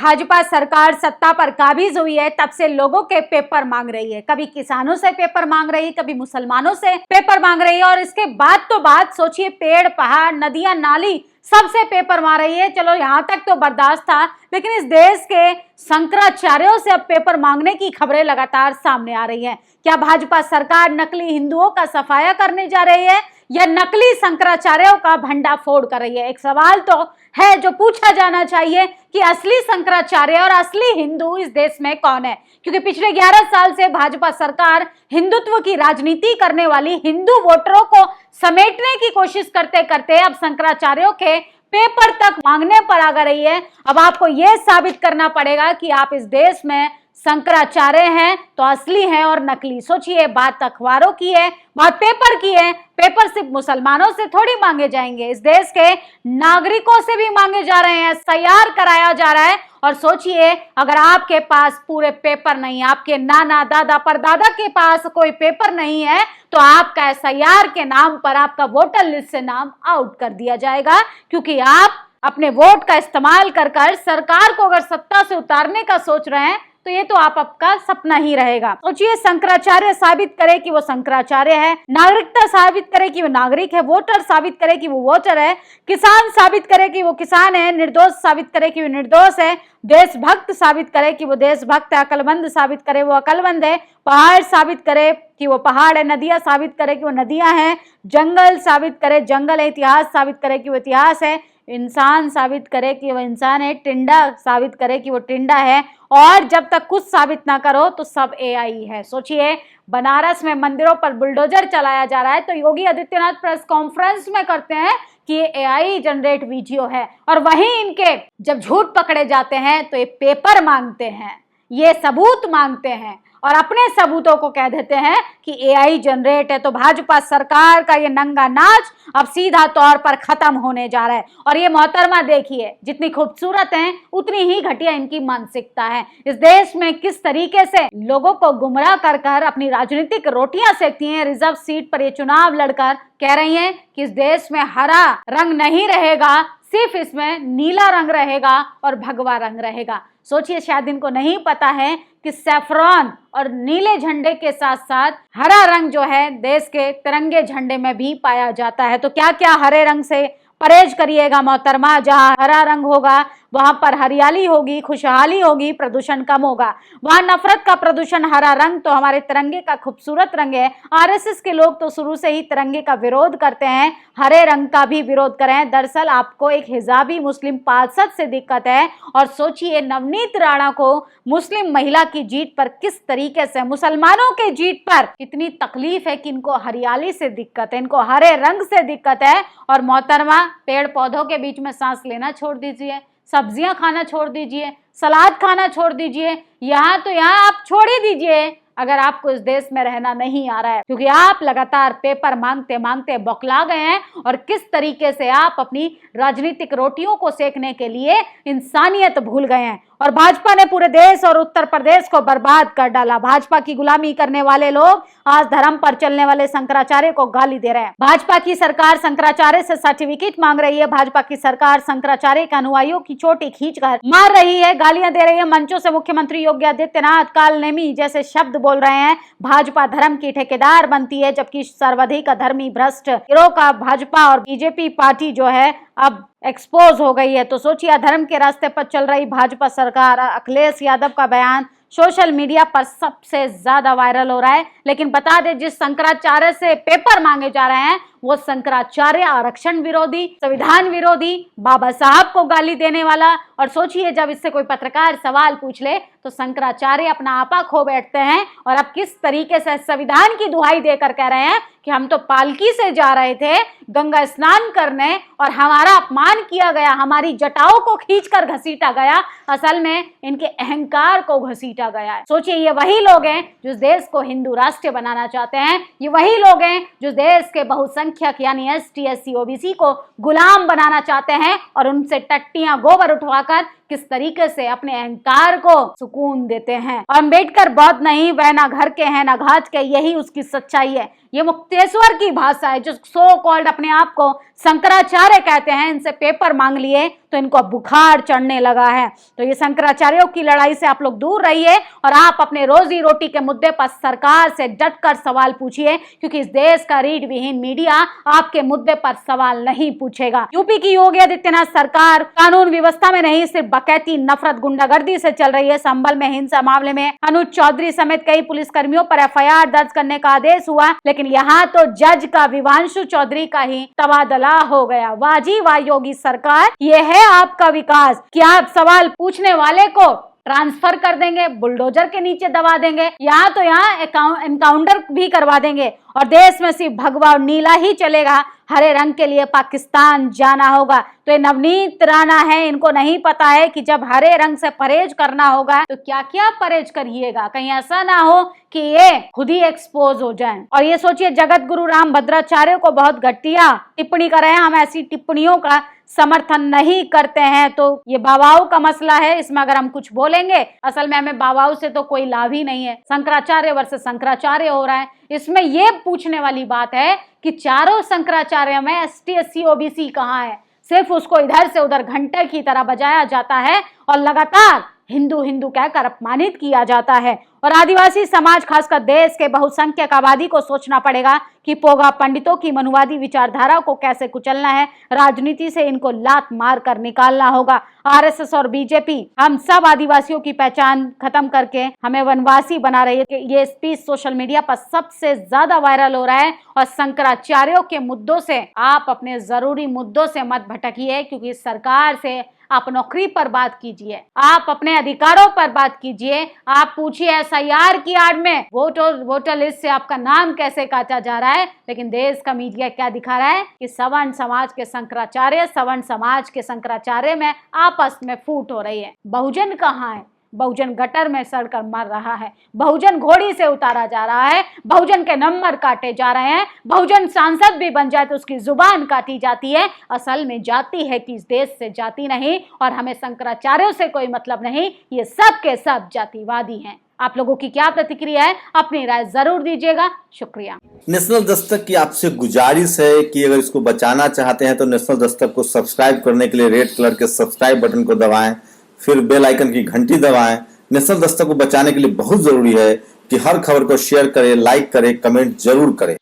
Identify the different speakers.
Speaker 1: भाजपा सरकार सत्ता पर काबिज हुई है तब से लोगों के पेपर मांग रही है। कभी किसानों से पेपर मांग रही है, कभी मुसलमानों से पेपर मांग रही है, और इसके बाद तो बात सोचिए, पेड़ पहाड़ नदियां नाली सबसे पेपर मार रही है। चलो यहाँ तक तो बर्दाश्त था, लेकिन इस देश के शंकराचार्यों से अब पेपर मांगने की खबरें लगातार सामने आ रही हैं। क्या भाजपा सरकार नकली हिंदुओं का सफाया करने जा रही है या नकली शंकराचार्यों का भंडाफोड़ कर रही है? एक सवाल तो है जो पूछा जाना चाहिए कि असली शंकराचार्य और असली हिंदू इस देश में कौन है? क्योंकि पिछले 11 साल से भाजपा सरकार हिंदुत्व की राजनीति करने वाली हिंदू वोटरों को समेटने की कोशिश करते करते अब शंकराचार्यों के पेपर तक मांगने पर आ रही है। अब आपको यह साबित करना पड़ेगा कि आप इस देश में शंकराचार्य हैं तो असली हैं और नकली। सोचिए, बात अखबारों की है, बात पेपर की है। पेपर सिर्फ मुसलमानों से थोड़ी मांगे जाएंगे, इस देश के नागरिकों से भी मांगे जा रहे हैं, तैयार कराया जा रहा है। और सोचिए, अगर आपके पास पूरे पेपर नहीं, आपके नाना दादा परदादा के पास कोई पेपर नहीं है, तो आपका एसआईआर के नाम पर आपका वोटर लिस्ट से नाम आउट कर दिया जाएगा, क्योंकि आप अपने वोट का इस्तेमाल कर सरकार को अगर सत्ता से उतारने का सोच रहे हैं तो ये तो आपका सपना ही रहेगा। सोचिए, शंकराचार्य साबित करे कि वो शंकराचार्य है, नागरिकता साबित करे कि वो नागरिक है, वोटर साबित करे कि वो वोटर है, किसान साबित करे कि वो किसान है, निर्दोष साबित करे कि वो निर्दोष है, देशभक्त साबित करे कि वो देशभक्त है, अकलमंद साबित करे वो अकलमंद है, पहाड़ साबित करे कि वो पहाड़ है, नदियां साबित करे कि वो नदियां हैं, जंगल साबित करे जंगल है, इतिहास साबित करे कि वो इतिहास है, इंसान साबित करे कि वो इंसान है, टिंडा साबित करे कि वो टिंडा है। और जब तक कुछ साबित ना करो तो सब एआई है। सोचिए, बनारस में मंदिरों पर बुलडोजर चलाया जा रहा है तो योगी आदित्यनाथ प्रेस कॉन्फ्रेंस में करते हैं कि ये एआई जनरेट वीडियो है, और वहीं इनके जब झूठ पकड़े जाते हैं तो ये पेपर मांगते हैं, ये सबूत मांगते हैं और अपने सबूतों को कह देते हैं कि एआई जनरेट है। तो भाजपा सरकार का ये नंगा नाच अब सीधा तौर पर खत्म होने जा रहा है। और ये मोहतरमा देखिए, जितनी खूबसूरत हैं उतनी ही घटिया इनकी मानसिकता है। इस देश में किस तरीके से लोगों को गुमराह कर कर अपनी राजनीतिक रोटियां सेकती हैं। रिजर्व सीट पर ये चुनाव लड़कर कह रही हैं कि इस देश में हरा रंग नहीं रहेगा, सिर्फ इसमें नीला रंग रहेगा और भगवा रंग रहेगा। सोचिए, शायद इनको नहीं पता है कि सैफरॉन और नीले झंडे के साथ साथ हरा रंग जो है देश के तिरंगे झंडे में भी पाया जाता है। तो क्या क्या हरे रंग से परहेज करिएगा मोहतरमा। जहां हरा रंग होगा वहां पर हरियाली होगी, खुशहाली होगी, प्रदूषण कम होगा। वहां नफरत का प्रदूषण हरा रंग तो हमारे तिरंगे का खूबसूरत रंग है। आरएसएस के लोग तो शुरू से ही तिरंगे का विरोध करते हैं, हरे रंग का भी विरोध करें। दरअसल आपको एक हिजाबी मुस्लिम पार्षद से दिक्कत है। और सोचिए, नवनीत राणा को मुस्लिम महिला की जीत पर किस तरीके से, मुसलमानों के जीत पर कितनी तकलीफ है कि इनको हरियाली से दिक्कत है, इनको हरे रंग से दिक्कत है। और मोहतरमा, पेड़ पौधों के बीच में सांस लेना छोड़ दीजिए, सब्जियां खाना छोड़ दीजिए, सलाद खाना छोड़ दीजिए, यहाँ तो यहाँ आप छोड़ ही दीजिए अगर आपको इस देश में रहना नहीं आ रहा है, क्योंकि आप लगातार पेपर मांगते मांगते बौखला गए हैं। और किस तरीके से आप अपनी राजनीतिक रोटियों को सेकने के लिए इंसानियत भूल गए हैं। और भाजपा ने पूरे देश और उत्तर प्रदेश को बर्बाद कर डाला। भाजपा की गुलामी करने वाले लोग आज धर्म पर चलने वाले शंकराचार्य को गाली दे रहे हैं। भाजपा की सरकार शंकराचार्य से सर्टिफिकेट मांग रही है। भाजपा की सरकार शंकराचार्य के अनुयायियों की चोटी खींचकर मार रही है, गालियां दे रही है। मंचों से मुख्यमंत्री योगी आदित्यनाथ कालनेमी जैसे शब्द बोल रहे हैं। भाजपा धर्म की ठेकेदार बनती है, जबकि सर्वाधिक धर्मी भ्रष्ट गिरोह का भाजपा और बीजेपी पार्टी जो है अब एक्सपोज हो गई है। तो सोचिए, अधर्म के रास्ते पर चल रही भाजपा सरकार। अखिलेश यादव का बयान सोशल मीडिया पर सबसे ज्यादा वायरल हो रहा है। लेकिन बता दें, जिस शंकराचार्य से पेपर मांगे जा रहे हैं वो शंकराचार्य आरक्षण विरोधी, संविधान विरोधी, बाबा साहब को गाली देने वाला। और सोचिए, जब इससे कोई पत्रकार सवाल पूछ ले तो शंकराचार्य अपना आपा खो बैठते हैं। और अब किस तरीके से संविधान की दुहाई देकर कह रहे हैं कि हम तो पालकी से जा रहे थे गंगा स्नान करने और हमारा अपमान किया गया, हमारी जटाओं को खींचकर घसीटा गया। असल में इनके अहंकार को घसीटा गया है। सोचिए, ये वही लोग हैं जो देश को हिंदू राष्ट्र बनाना चाहते हैं। ये वही लोग हैं जो देश के बहुसंख्यक यानी एसटी, एससी, ओबीसी को गुलाम बनाना चाहते हैं और उनसे टट्टियां गोबर उठवाकर किस तरीके से अपने अहंकार को सुकून देते हैं। और अम्बेडकर बौद्ध नहीं, वह ना घर के हैं ना घाट के, यही उसकी सच्चाई है। ये मुक्तेश्वर की भाषा है, जो सो कॉल्ड अपने आप को शंकराचार्य कहते हैं। इनसे पेपर मांग लिए तो इनको बुखार चढ़ने लगा है। तो ये शंकराचार्यों की लड़ाई से आप लोग दूर रहिए और आप अपने रोजी रोटी के मुद्दे पर सरकार से डटकर सवाल पूछिए, क्योंकि इस देश का रीढ़ विहीन मीडिया आपके मुद्दे पर सवाल नहीं पूछेगा। यूपी की योगी आदित्यनाथ सरकार कानून व्यवस्था में नहीं, सिर्फ बकैती, नफरत, गुंडागर्दी से चल रही है। संभल में हिंसा मामले में अनुज चौधरी समेत कई पुलिसकर्मियों पर FIR दर्ज करने का आदेश हुआ, लेकिन यहाँ तो जज का विवांशु चौधरी का ही तबादला हो गया। वाह जी वाह योगी सरकार, ये है आपका विकास। क्या आप सवाल पूछने वाले को ट्रांसफर कर देंगे, बुलडोजर के नीचे दबा देंगे, यहाँ तो यहाँ एनकाउंटर भी करवा देंगे और देश में सिर्फ भगवा और नीला ही चलेगा। हरे रंग के लिए पाकिस्तान जाना होगा। तो ये नवनीत राणा है, इनको नहीं पता है कि जब हरे रंग से परहेज करना होगा तो क्या क्या परहेज करिएगा, कहीं ऐसा ना हो कि ये खुद ही एक्सपोज हो जाएं। और ये सोचिए, जगत गुरु राम भद्राचार्य को बहुत घटिया टिप्पणी कर रहे हैं। हम ऐसी टिप्पणियों का समर्थन नहीं करते हैं। तो ये बाबाओं का मसला है, इसमें अगर हम कुछ बोलेंगे, असल में हमें बाबाओं से तो कोई लाभ ही नहीं है। शंकराचार्य वर्सेस शंकराचार्य हो रहा है। इसमें ये पूछने वाली बात है कि चारों शंकराचार्य में ST SC OBC कहाँ है? सिर्फ उसको इधर से उधर घंटे की तरह बजाया जाता है और लगातार हिंदू हिंदू कहकर अपमानित किया जाता है। और आदिवासी समाज, खासकर देश के बहुसंख्यक आबादी को सोचना पड़ेगा कि पोगा पंडितों की मनुवादी विचारधारा को कैसे कुचलना है। राजनीति से इनको लात मार कर निकालना होगा। RSS और BJP हम सब आदिवासियों की पहचान खत्म करके हमें वनवासी बना रही है। ये स्पीच सोशल मीडिया पर सबसे ज्यादा वायरल हो रहा है। और शंकराचार्यों के मुद्दों से आप अपने जरूरी मुद्दों से मत भटकिए, क्योंकि सरकार से आप नौकरी पर बात कीजिए, आप अपने अधिकारों पर बात कीजिए। आप पूछिए SIR की आड़ में वोटर लिस्ट से आपका नाम कैसे काटा जा रहा है। लेकिन देश का मीडिया क्या दिखा रहा है कि सवर्ण समाज के शंकराचार्य, सवर्ण समाज के शंकराचार्य में आपस में फूट हो रही है। बहुजन कहाँ है? बहुजन गटर में सड़कर मर रहा है। बहुजन घोड़ी से उतारा जा रहा है। बहुजन के नंबर काटे जा रहे हैं। बहुजन सांसद भी बन जाए तो उसकी जुबान काटी जाती है। असल में जाति है कि इस देश से जाति नहीं, और हमें शंकराचार्यों से कोई मतलब नहीं। ये सब के सब जातिवादी हैं। आप लोगों की क्या प्रतिक्रिया है? अपनी राय जरूर दीजिएगा। शुक्रिया।
Speaker 2: नेशनल दस्तक की आपसे गुजारिश है कि अगर इसको बचाना चाहते हैं तो नेशनल दस्तक को सब्सक्राइब करने के लिए रेड कलर के सब्सक्राइब बटन को दबाएं, फिर बेल आइकन की घंटी दबाएं। नेशनल दस्तक को बचाने के लिए बहुत जरूरी है कि हर खबर को शेयर करें, लाइक करें, कमेंट जरूर करें।